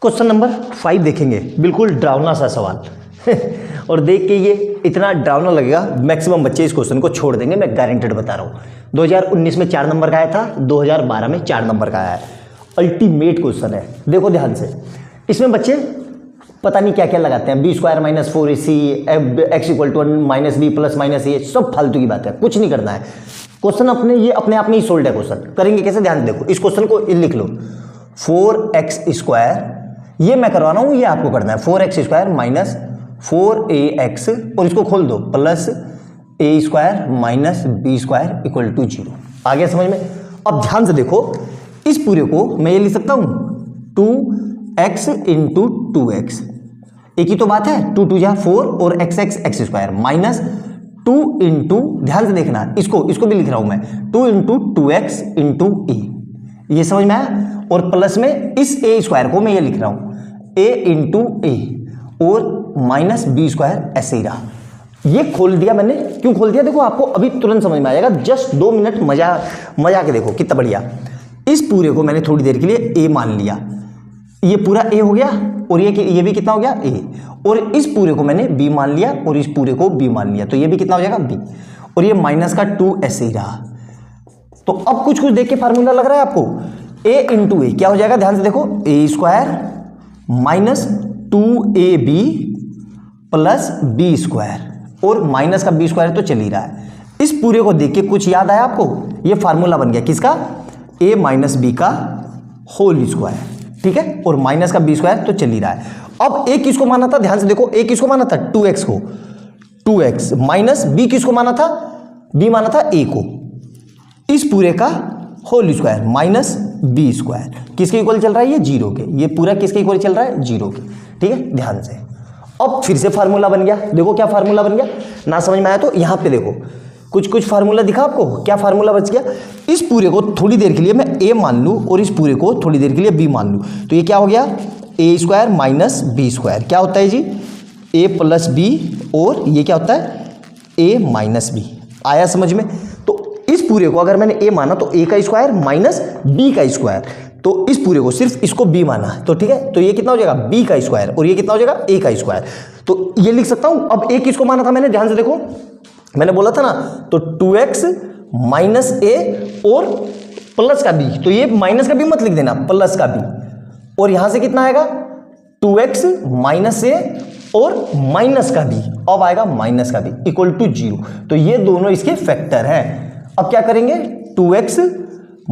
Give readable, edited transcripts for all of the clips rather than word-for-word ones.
Question number 5 देखेंगे, बिल्कुल डरावना सा सवाल और देख के ये इतना डरावना लगेगा, मैक्सिमम बच्चे इस क्वेश्चन को छोड़ देंगे, मैं गारंटेड बता रहा हूँ। 2019 में 4 नंबर का आया था, 2012 में 4 नंबर का आया है। अल्टीमेट क्वेश्चन है, देखो ध्यान से। इसमें बच्चे पता नहीं क्या क्या लगाते हैं, B square minus 4ac x equal to minus B plus minus A, सब फालतू की बात है, कुछ नहीं करना है। क्वेश्चन अपने आप में ही सोल्ड है। क्वेश्चन करेंगे कैसे, ध्यान से देखो। इस क्वेश्चन को लिख लो, 4x स्क्वायर, ये मैं करवा रहा हूँ, ये आपको करना है। 4x स्क्वायर माइनस 4ax और इसको खोल दो, plus a square minus B square equal to 0। आ गया समझ में। अब ध्यान से देखो, इस पूरे को मैं ये लिख सकता हूँ 2x इंटू 2x, एक ही तो बात है, 2 2 जा 4 और x स्क्वायर माइनस 2 इंटू, ध्यान से देखना, इसको भी लिख रहा हूं मैं, 2 इंटू 2x इंटू ए, ये समझ में आया। और प्लस में इस a स्क्वायर को मैं ये लिख रहा हूं a इंटू ए और माइनस बी स्क्वायर, ऐसे ही रहा। ये खोल दिया मैंने, क्यों खोल दिया देखो, आपको अभी तुरंत समझ में आ जाएगा, जस्ट 2 मिनट मजा के देखो कितना बढ़िया। इस पूरे को मैंने थोड़ी देर के लिए a मान लिया, ये पूरा a हो गया और ये भी कितना हो गया a, और इस पूरे को मैंने b मान लिया और इस पूरे को b मान लिया, तो ये भी कितना हो जाएगा b, और ये माइनस का 2 ऐसे ही रहा। तो अब कुछ देख के फार्मूला लग रहा है आपको, a इंटू ए क्या हो जाएगा, ध्यान से देखो, a square minus 2ab plus B square, और माइनस का बी स्क्वायर तो चल ही रहा है। इस पूरे को देख के कुछ याद आया आपको, ये फार्मूला बन गया किसका, a माइनस बी का होल स्क्वायर, ठीक है, और माइनस का बी स्क्वायर तो चल ही रहा है। अब a किसको माना था, ध्यान से देखो, a किसको माना था, 2x को, 2x माइनस b किसको माना था, b माना था a को, इस पूरे का whole square minus B square, किसके इक्वल चल रहा है, ये 0 के, ये पूरा किसके इक्वल चल रहा है, 0 के, ठीक है, ध्यान से। अब फिर से फार्मूला बन गया, देखो क्या फार्मूला बन गया, ना समझ में आया तो यहां पे देखो, कुछ फार्मूला दिखा आपको, क्या फार्मूला बच गया। इस पूरे को थोड़ी देर के लिए मैं a मान लूं और इस पूरे को थोड़ी देर के लिए b मान लूं, तो ये क्या हो गया, a square minus B square, क्या होता है जी, a प्लस बी, और ये क्या होता है, a माइनस बी। आया समझ में। तो इस पूरे को अगर मैंने a माना तो a का स्क्वायर माइनस b का स्क्वायर, तो इस पूरे को सिर्फ इसको b माना, तो ठीक है, तो ये कितना हो जाएगा, b का स्क्वायर, और ये कितना हो जाएगा, a का स्क्वायर, तो ये लिख सकता हूं। अब a किसको माना था मैंने, ध्यान से देखो, मैंने बोला था ना, तो 2x माइनस a और प्लस का b, तो ये माइनस का b मत लिख देना, प्लस का b, और यहां से कितना आएगा, 2x माइनस a और माइनस का b, अब आएगा माइनस का b इक्वल टू 0, तो ये दोनों इसके फैक्टर हैं। अब क्या करेंगे, 2x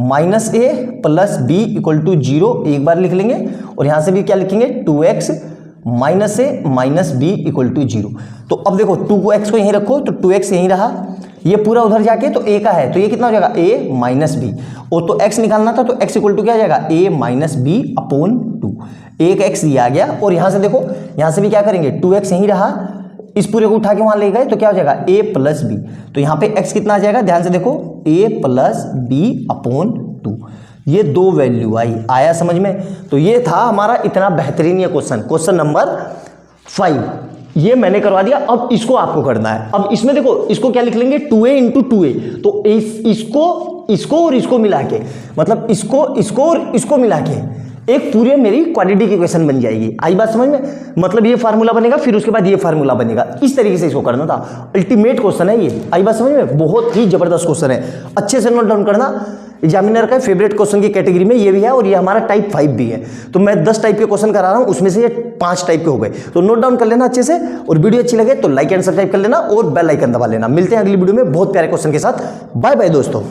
minus a plus b equal to 0 एक बार लिख लेंगे, और यहां से भी क्या लिखेंगे, 2x minus a minus b equal to 0। तो अब देखो 2 को x को यहीं रखो, तो 2x यहीं रहा, ये पूरा उधर जाके तो a का है, तो ये कितना हो जाएगा, a माइनस बी, और तो x निकालना था, तो x इक्वल टू क्या आ जाएगा, a माइनस बी अपॉन 2, एक x दिया गया, और यहां से देखो, यहां से भी क्या करेंगे, 2x यहीं रहा, इस पूरे को उठा के वहां ले गए, तो क्या हो जाएगा, a प्लस बी, तो यहां पे x कितना आ जाएगा, ध्यान से देखो, a प्लस बी अपॉन 2, ये 2 वैल्यू आई। आया समझ में। तो ये था हमारा इतना बेहतरीन ये क्वेश्चन नंबर 5, ये मैंने करवा दिया। अब इसको आपको करना है। अब इसमें देखो, इसको क्या लिख लेंगे, 2a इंटू 2a, तो इसको और इसको मिला के, मतलब इसको और इसको मिला के एक पूरी मेरी क्वाड्रेटिक इक्वेशन बन जाएगी। आई बात समझ में, मतलब ये फार्मूला बनेगा, फिर उसके बाद ये फार्मूला बनेगा, इस तरीके से इसको करना था। अल्टीमेट क्वेश्चन है ये। आई बात समझ में, बहुत ही जबरदस्त क्वेश्चन है, अच्छे से नोट डाउन करना। एग्जामिनर का फेवरेट क्वेश्चन की कैटेगरी में ये भी है, और ये हमारा टाइप 5 भी है। तो मैं 10 टाइप के क्वेश्चन करा रहा हूं, उसमें से ये 5 टाइप के हो गए, तो नोट डाउन कर लेना अच्छे से। और वीडियो अच्छी लगे तो लाइक एंड सब्सक्राइब कर लेना और बेल आइकन दबा लेना। मिलते हैं अगली वीडियो में बहुत प्यारे क्वेश्चन के साथ। बाय बाय दोस्तों।